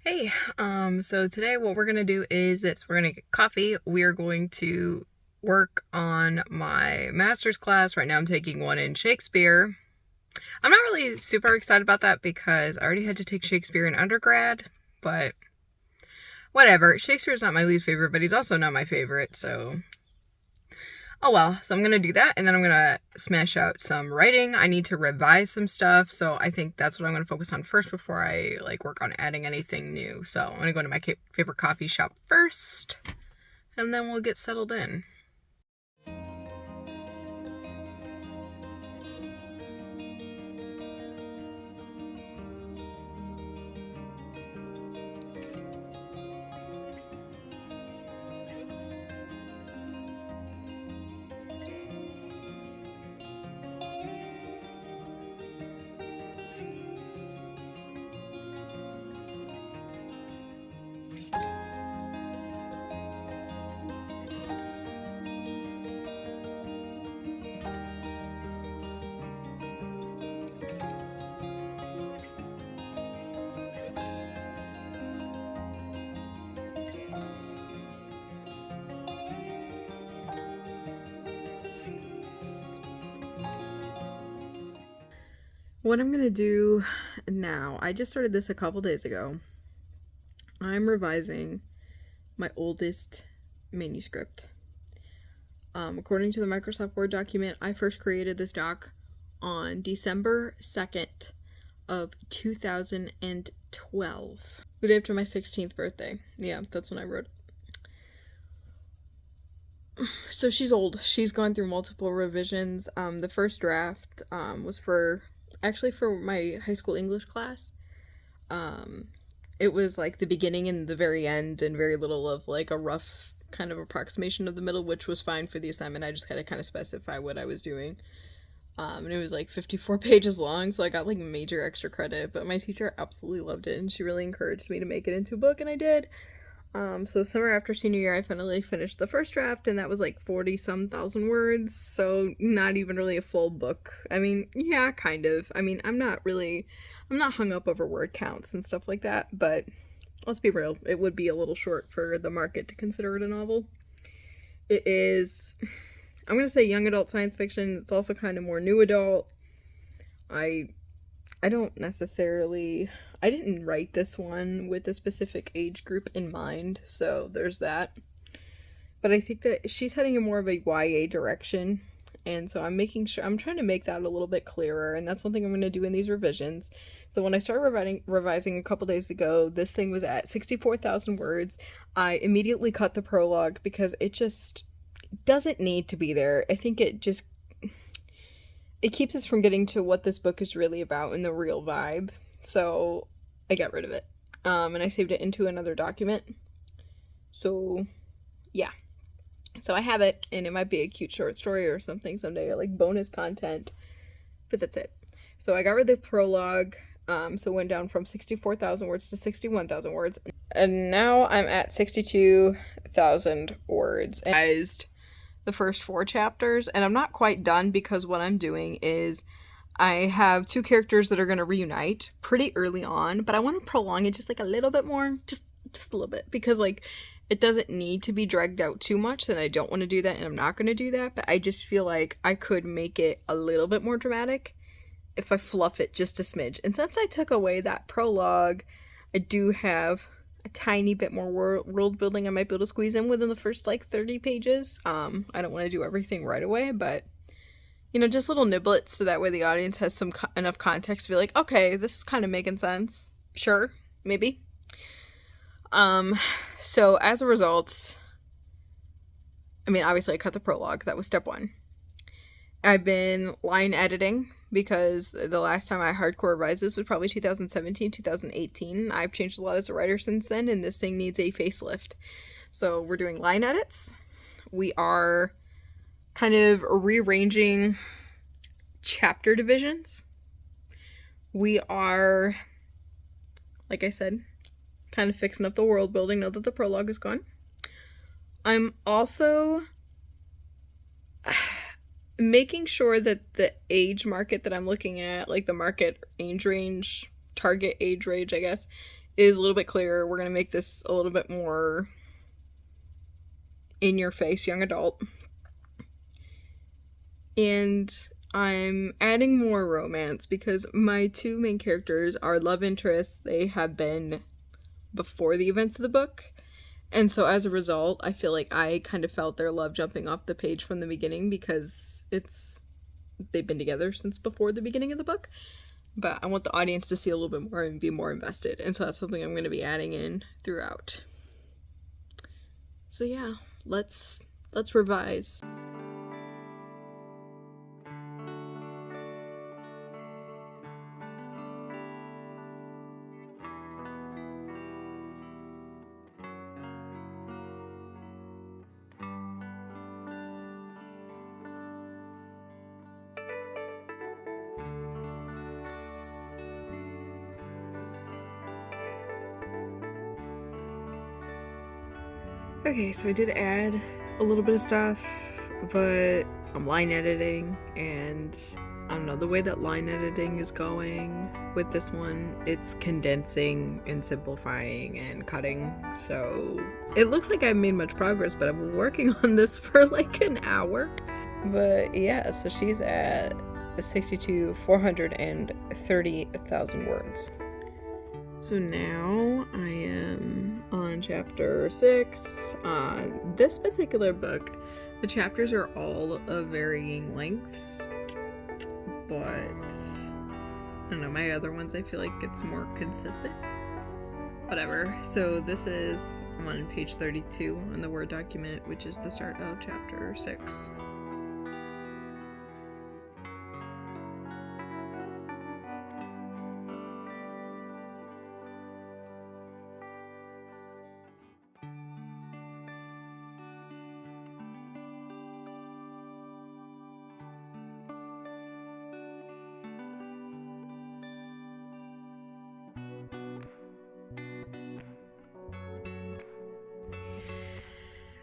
Hey, so today what we're gonna do is this. We're gonna get coffee. We're going to work on my master's class. Right now I'm taking one in Shakespeare. I'm not really super excited about that because I already had to take Shakespeare in undergrad, but whatever. Shakespeare's not my least favorite, but he's also not my favorite, so oh well. So I'm gonna do that, and then I'm gonna smash out some writing. I need to revise some stuff, so I think that's what I'm gonna focus on first before I work on adding anything new. So I'm gonna go to my favorite coffee shop first, and then we'll get settled in. What I'm gonna do now, I just started this a couple days ago. I'm revising my oldest manuscript. According to the Microsoft Word document, I first created this doc on December 2nd of 2012. The day after my 16th birthday. Yeah, that's when I wrote it. So she's old. She's gone through multiple revisions. The first draft was for my high school English class. Um, it was like the beginning and the very end, and very little of like a rough kind of approximation of the middle, which was fine for the assignment. I just had to kind of specify what I was doing. And it was like 54 pages long, so I got like major extra credit. But my teacher absolutely loved it, and she really encouraged me to make it into a book, and I did. So summer after senior year, I finally finished the first draft, and that was like 40 some thousand words, so not even really a full book. I mean, yeah, kind of. I mean, I'm not hung up over word counts and stuff like that, but let's be real, it would be a little short for the market to consider it a novel. It is, I'm gonna say young adult science fiction. It's also kind of more new adult. I I don't necessarily I didn't write this one with a specific age group in mind, so there's that. But I think that she's heading in more of a YA direction, and so I'm trying to make that a little bit clearer, and that's one thing I'm going to do in these revisions. So when I started revising a couple days ago, this thing was at 64,000 words. I immediately cut the prologue because it just doesn't need to be there. I think it keeps us from getting to what this book is really about and the real vibe. So I got rid of it. And I saved it into another document. So yeah. So I have it, and it might be a cute short story or something someday, or like bonus content. But that's it. So I got rid of the prologue. So it went down from 64,000 words to 61,000 words. And now I'm at 62,000 words. And I the first 4 chapters, and I'm not quite done because what I'm doing is I have 2 characters that are going to reunite pretty early on, but I want to prolong it just like a little bit more, just a little bit, because like it doesn't need to be dragged out too much, and I don't want to do that, and I'm not going to do that, but I just feel like I could make it a little bit more dramatic if I fluff it just a smidge. And since I took away that prologue, I do have a tiny bit more world building I might be able to squeeze in within the first like 30 pages. I don't want to do everything right away, but just little niblets so that way the audience has some enough context to be like, okay, this is kind of making sense. Sure, maybe. So as a result, I mean, obviously I cut the prologue. That was step 1. I've been line editing because the last time I hardcore revised this was probably 2017, 2018. I've changed a lot as a writer since then, and this thing needs a facelift. So we're doing line edits. We are kind of rearranging chapter divisions. We are, like I said, kind of fixing up the world building now that the prologue is gone. I'm also making sure that the age market that I'm looking at, like the market age range, target age range, I guess, is a little bit clearer. We're going to make this a little bit more in your face, young adult. And I'm adding more romance because my two main characters are love interests. They have been before the events of the book. And so as a result, I feel like I kind of felt their love jumping off the page from the beginning because they've been together since before the beginning of the book. But I want the audience to see a little bit more and be more invested. And so that's something I'm going to be adding in throughout. So yeah, let's revise. Okay, so I did add a little bit of stuff, but I'm line editing, and I don't know, the way that line editing is going with this one, it's condensing and simplifying and cutting, so it looks like I've made much progress, but I've been working on this for like an hour. But yeah, so she's at 430,000 words. So now I am on chapter 6. This particular book, the chapters are all of varying lengths, but I don't know, my other ones I feel like it's more consistent. Whatever. So I'm on page 32 on the Word document, which is the start of chapter 6.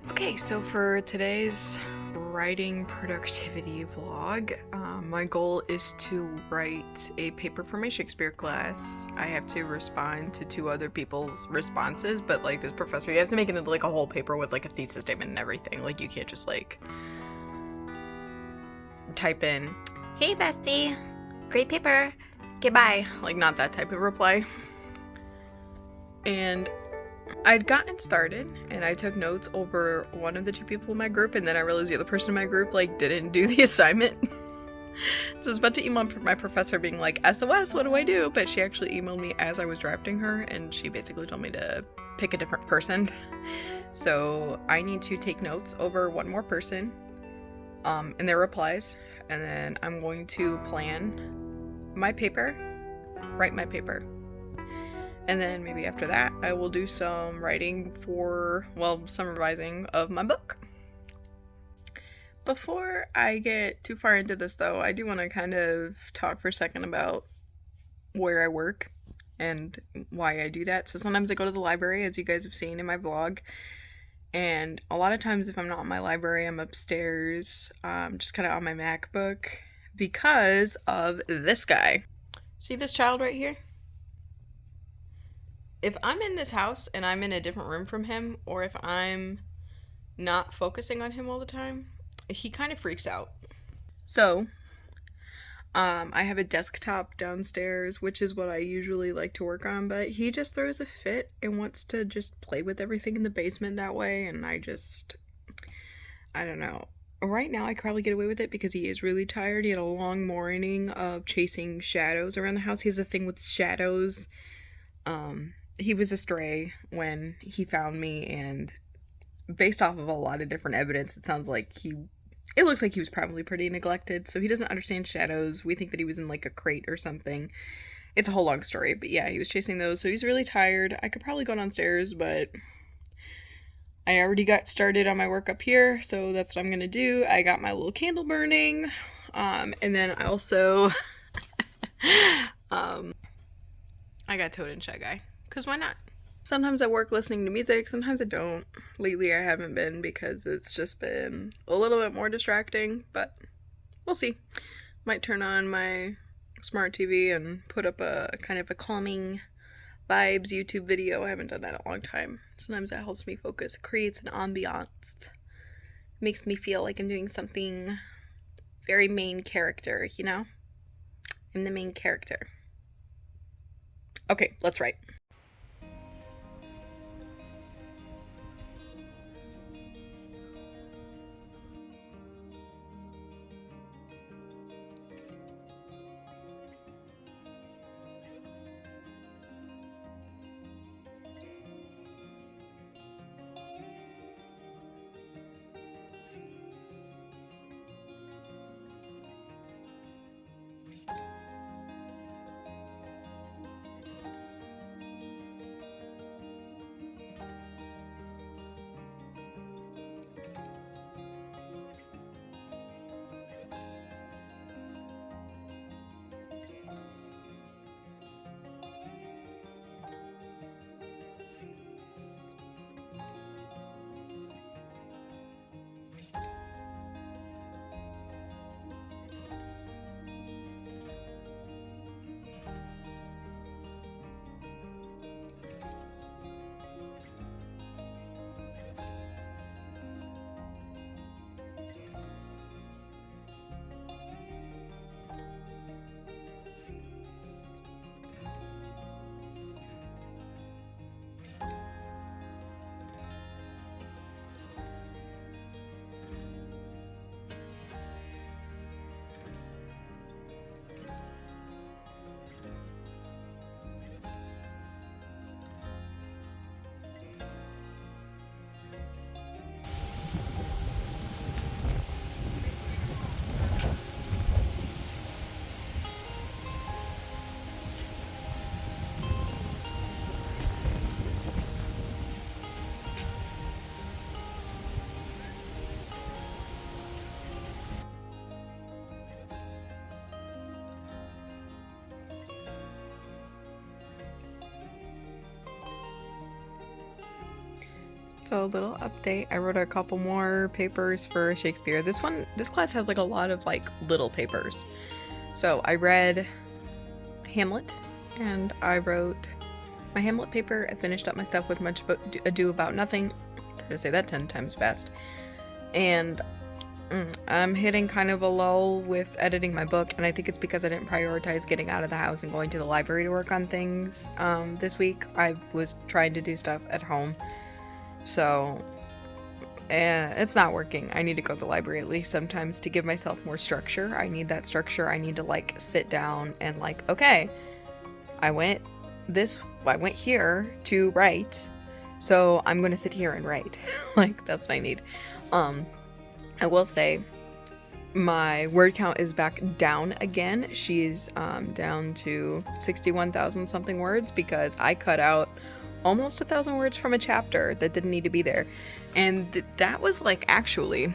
Okay, so for today's writing productivity vlog, my goal is to write a paper for my Shakespeare class. I have to respond to 2 other people's responses, but like this professor, you have to make it into like a whole paper with like a thesis statement and everything. Like you can't just like type in, "Hey bestie, great paper, goodbye." Like not that type of reply. And I'd gotten started and I took notes over one of the 2 people in my group, and then I realized the other person in my group like didn't do the assignment. So I was about to email my professor being like, SOS, what do I do? But she actually emailed me as I was drafting her, and she basically told me to pick a different person. So I need to take notes over one more person and their replies, and then I'm going to plan my paper, write my paper. And then maybe after that, I will do some writing some revising of my book. Before I get too far into this though, I do want to kind of talk for a second about where I work and why I do that. So sometimes I go to the library, as you guys have seen in my vlog. And a lot of times if I'm not in my library, I'm upstairs, just kind of on my MacBook because of this guy. See this child right here? If I'm in this house and I'm in a different room from him, or if I'm not focusing on him all the time, he kind of freaks out. So, I have a desktop downstairs, which is what I usually like to work on, but he just throws a fit and wants to just play with everything in the basement that way, and I don't know. Right now I could probably get away with it because he is really tired. He had a long morning of chasing shadows around the house. He has a thing with shadows. He was a stray when he found me, and based off of a lot of different evidence, it looks like he was probably pretty neglected, so he doesn't understand shadows. We think that he was in like a crate or something. It's a whole long story, but yeah, he was chasing those, so he's really tired. I could probably go downstairs, but I already got started on my work up here, so that's what I'm gonna do. I got my little candle burning, and then I also, I got Toad and Shy Guy. Because why not? Sometimes I work listening to music, sometimes I don't. Lately I haven't been because it's just been a little bit more distracting, but we'll see. Might turn on my smart TV and put up a kind of a calming vibes YouTube video. I haven't done that in a long time. Sometimes that helps me focus. It creates an ambiance. Makes me feel like I'm doing something very main character, you know? I'm the main character. Okay, let's write. So, a little update. I wrote a couple more papers for Shakespeare. This class has like a lot of like little papers. So I read Hamlet, and I wrote my Hamlet paper. I finished up my stuff with Much Ado About Nothing. Try to say that 10 times fast. And I'm hitting kind of a lull with editing my book, and I think it's because I didn't prioritize getting out of the house and going to the library to work on things this week. I was trying to do stuff at home. So, it's not working. I need to go to the library at least sometimes to give myself more structure. I need that structure. I need to like sit down and like, okay, I went here to write, so I'm going to sit here and write. Like, that's what I need. I will say my word count is back down again. She's down to 61,000 something words because I cut out almost 1,000 words from a chapter that didn't need to be there. And that was like, actually,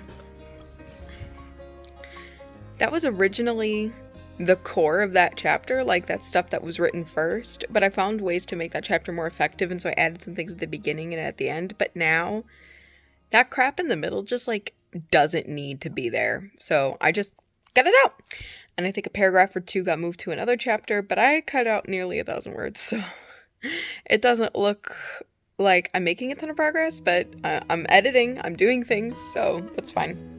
that was originally the core of that chapter, like that stuff that was written first, but I found ways to make that chapter more effective, and so I added some things at the beginning and at the end. But now that crap in the middle just like doesn't need to be there, so I just got it out. And I think a paragraph or two got moved to another chapter, but I cut out nearly 1,000 words, so it doesn't look like I'm making a ton of progress, but I'm editing, I'm doing things, so that's fine.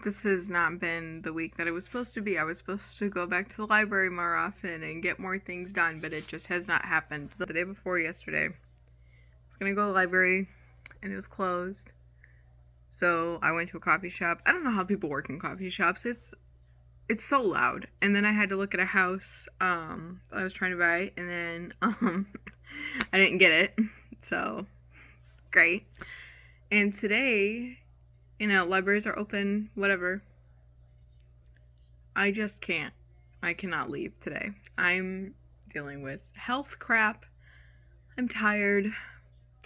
this has not been the week that it was supposed to be. I was supposed to go back to the library more often and get more things done, but it just has not happened. The day before yesterday, I was gonna go to the library and it was closed. So I went to a coffee shop. I don't know how people work in coffee shops. It's so loud. And then I had to look at a house that I was trying to buy, and then I didn't get it. So great. And today, libraries are open, whatever. I just can't. I cannot leave today. I'm dealing with health crap. I'm tired.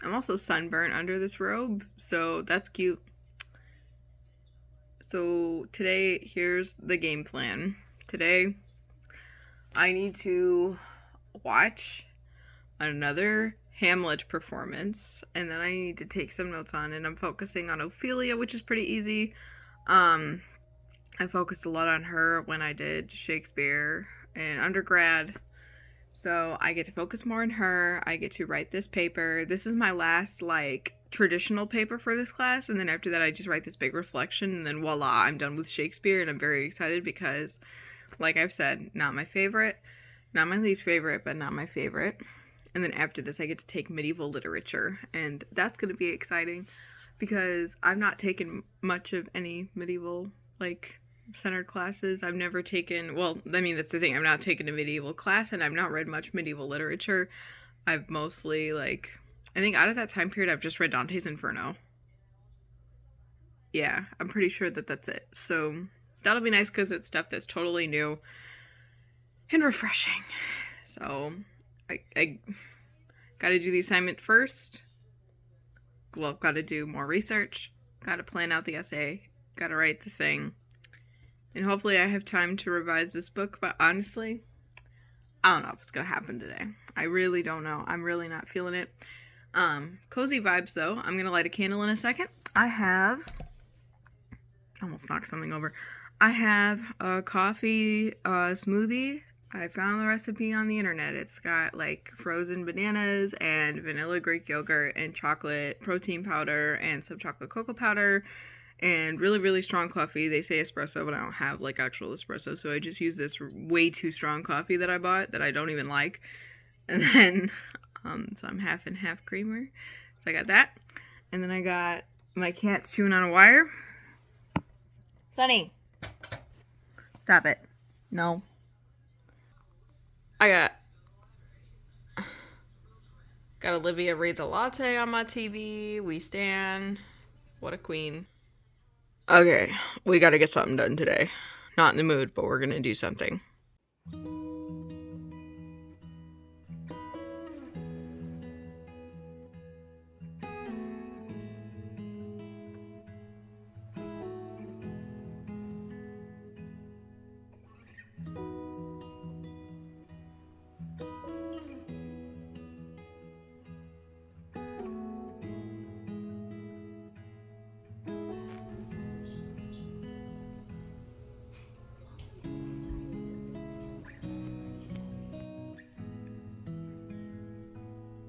I'm also sunburnt under this robe, so that's cute. So today, here's the game plan. Today, I need to watch another Hamlet performance, and then I need to take some notes on, and I'm focusing on Ophelia, which is pretty easy. I focused a lot on her when I did Shakespeare in undergrad, so I get to focus more on her. I get to write this paper. This is my last, traditional paper for this class, and then after that I just write this big reflection, and then voila, I'm done with Shakespeare, and I'm very excited because, like I've said, not my favorite, not my least favorite, but not my favorite. And then after this I get to take medieval literature, and that's going to be exciting because I've not taken much of any medieval, centered classes. I've never taken, that's the thing, I've not taken a medieval class, and I've not read much medieval literature. I've mostly, I think out of that time period, I've just read Dante's Inferno. Yeah, I'm pretty sure that that's it. So that'll be nice because it's stuff that's totally new and refreshing. So I gotta do the assignment first. Well, gotta do more research. Gotta plan out the essay. Gotta write the thing. And hopefully I have time to revise this book, but honestly, I don't know if it's gonna happen today. I really don't know. I'm really not feeling it. Cozy vibes though. I'm gonna light a candle in a second. I have almost knocked something over. I have a coffee smoothie. I found the recipe on the internet. It's got frozen bananas and vanilla Greek yogurt and chocolate protein powder and some chocolate cocoa powder and really, really strong coffee. They say espresso, but I don't have actual espresso, so I just use this way too strong coffee that I bought that I don't even like. And then so I'm half and half creamer. So I got that. And then I got my cat's chewing on a wire. Sunny. Stop it. No. I got Olivia reads a latte on my TV. We stan. What a queen. Okay, we gotta get something done today. Not in the mood, but we're gonna do something.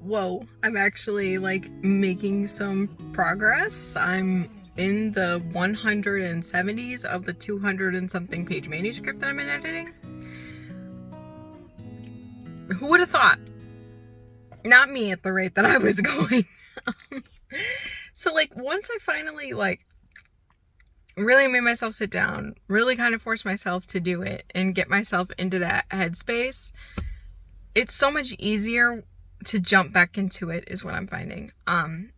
Whoa, I'm actually making some progress. I'm in the 170s of the 200 and something page manuscript that I'm in editing. Who would have thought? Not me at the rate that I was going. So once I finally really made myself sit down, really kind of force myself to do it and get myself into that headspace, it's so much easier to jump back into it, is what I'm finding. And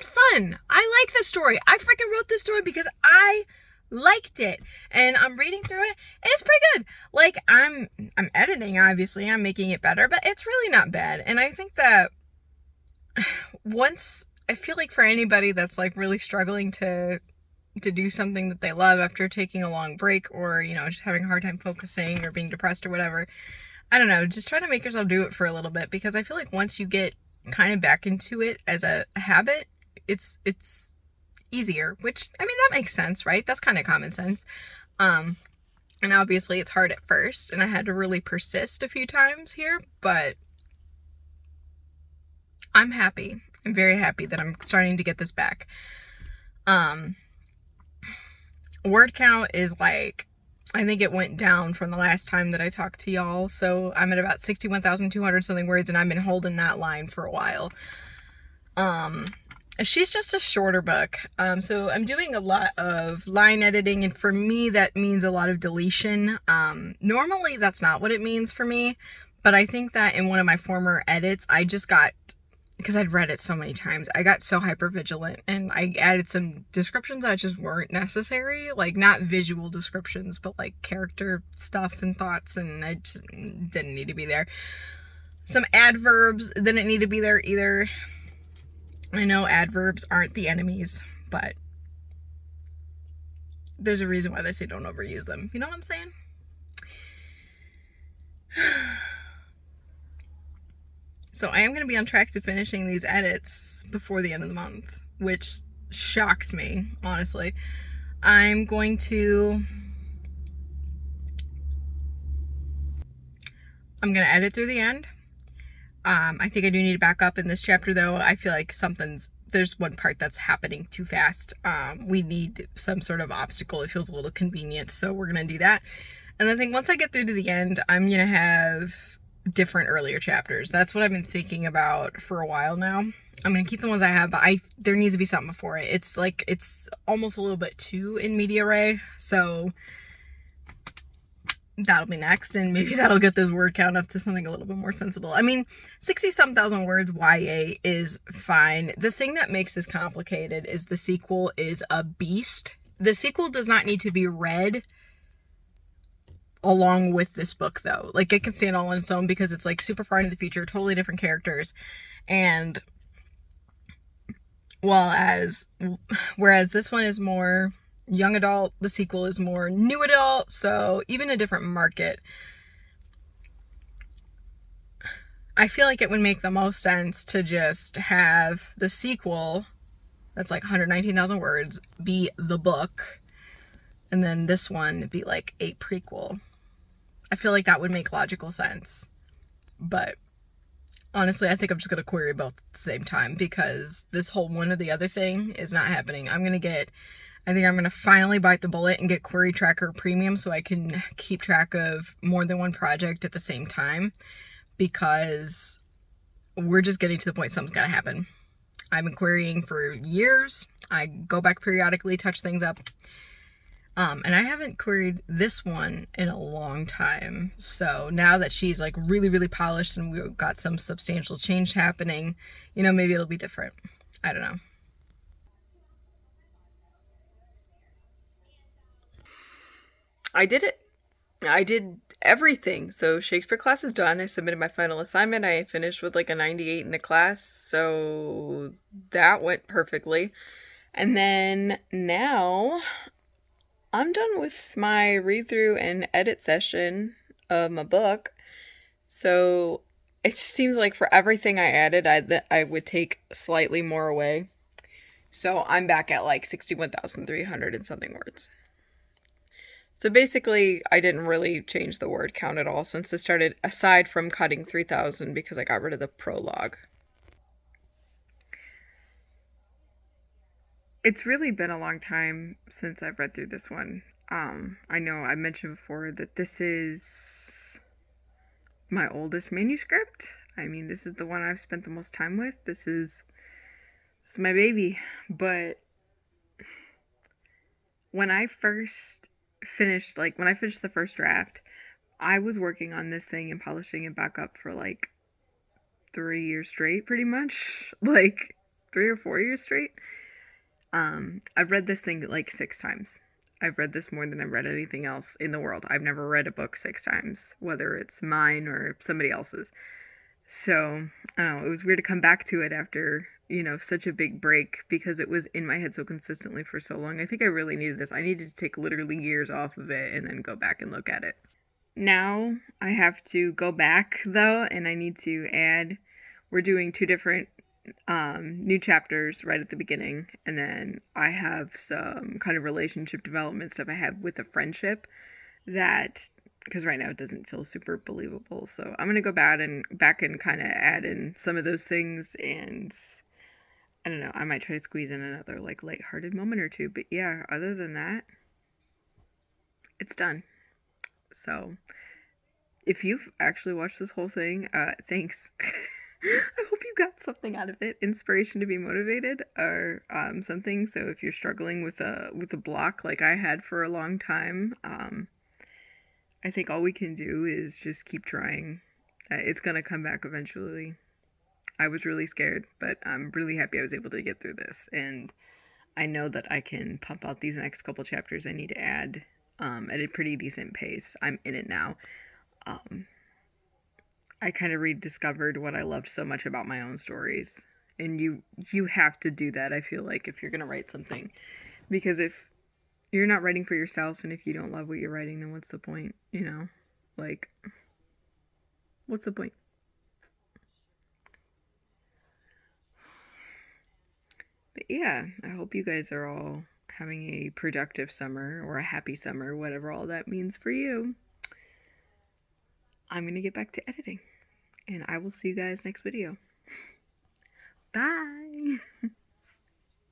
fun. I like the story. I freaking wrote this story because I liked it, and I'm reading through it, and it's pretty good. I'm editing, obviously, I'm making it better, but it's really not bad. And I think that once, I feel for anybody that's really struggling to do something that they love after taking a long break, or just having a hard time focusing or being depressed or whatever, I don't know, just try to make yourself do it for a little bit, because I feel once you get kind of back into it as a habit, it's easier, which, I mean, that makes sense, right? That's kind of common sense. And obviously it's hard at first, and I had to really persist a few times here, but I'm happy. I'm very happy that I'm starting to get this back. word count is like, I think it went down from the last time that I talked to y'all. So I'm at about 61,200 something words, and I've been holding that line for a while. She's just a shorter book. So I'm doing a lot of line editing, and for me, that means a lot of deletion. Normally, that's not what it means for me, but I think that in one of my former edits, I just got, because I'd read it so many times, I got so hyper vigilant and I added some descriptions that just weren't necessary. Like, not visual descriptions, but like character stuff and thoughts, and I just didn't need to be there. Some adverbs didn't need to be there either. I know adverbs aren't the enemies, but there's a reason why they say don't overuse them. You know what I'm saying? So I am going to be on track to finishing these edits before the end of the month, which shocks me, honestly. I'm going to edit through the end. I think I do need to back up in this chapter, though. I feel like there's one part that's happening too fast. We need some sort of obstacle. It feels a little convenient, so we're going to do that. And I think once I get through to the end, I'm going to have different earlier chapters. That's what I've been thinking about for a while now. I'm going to keep the ones I have, but there needs to be something before it. It's almost a little bit too in media ray, so that'll be next, and maybe that'll get this word count up to something a little bit more sensible. I mean, 60-some thousand words YA is fine. The thing that makes this complicated is the sequel is a beast. The sequel does not need to be read along with this book, though. Like, it can stand all on its own because it's like super far into the future, totally different characters, and whereas this one is more young adult, the sequel is more new adult, so even a different market. I feel like it would make the most sense to just have the sequel, that's like 119,000 words, be the book, and then this one be like a prequel. I feel like that would make logical sense, but honestly, I think I'm just going to query both at the same time, because this whole one or the other thing is not happening. I think I'm going to finally bite the bullet and get Query Tracker Premium so I can keep track of more than one project at the same time, because we're just getting to the point something's got to happen. I've been querying for years. I go back periodically, touch things up. And I haven't queried this one in a long time. So now that she's like really, really polished and we've got some substantial change happening, maybe it'll be different. I don't know. I did it. I did everything. So Shakespeare class is done. I submitted my final assignment. I finished with like a 98 in the class. So that went perfectly. And then now I'm done with my read through and edit session of my book. So it just seems like for everything I added, I would take slightly more away. So I'm back at like 61,300 and something words. So basically, I didn't really change the word count at all since I started, aside from cutting 3,000 because I got rid of the prologue. It's really been a long time since I've read through this one. I know I mentioned before that this is my oldest manuscript. I mean, this is the one I've spent the most time with. This is my baby. But when I finished the first draft, I was working on this thing and polishing it back up for like 3 years straight, pretty much. Like 3 or 4 years straight. I've read this thing like 6 times. I've read this more than I've read anything else in the world. I've never read a book 6 times, whether it's mine or somebody else's. So, I don't know, it was weird to come back to it after, such a big break, because it was in my head so consistently for so long. I think I really needed this. I needed to take literally years off of it and then go back and look at it. Now I have to go back, though, and I need to add, we're doing 2 different new chapters right at the beginning, and then I have some kind of relationship development stuff I have with a friendship that, because right now it doesn't feel super believable, so I'm gonna go back and kind of add in some of those things, and I don't know, I might try to squeeze in another like lighthearted moment or two, but yeah, other than that, it's done. So if you've actually watched this whole thing, thanks. I hope you got something out of it, inspiration to be motivated, or something. So if you're struggling with a block like I had for a long time, I think all we can do is just keep trying. It's gonna come back eventually. I was really scared, but I'm really happy I was able to get through this, and I know that I can pump out these next couple chapters I need to add at a pretty decent pace. I'm in it now. I kind of rediscovered what I loved so much about my own stories. And you have to do that, I feel like, if you're going to write something. Because if you're not writing for yourself and if you don't love what you're writing, then what's the point, you know? Like, what's the point? But yeah, I hope you guys are all having a productive summer or a happy summer, whatever all that means for you. I'm going to get back to editing, and I will see you guys next video. Bye!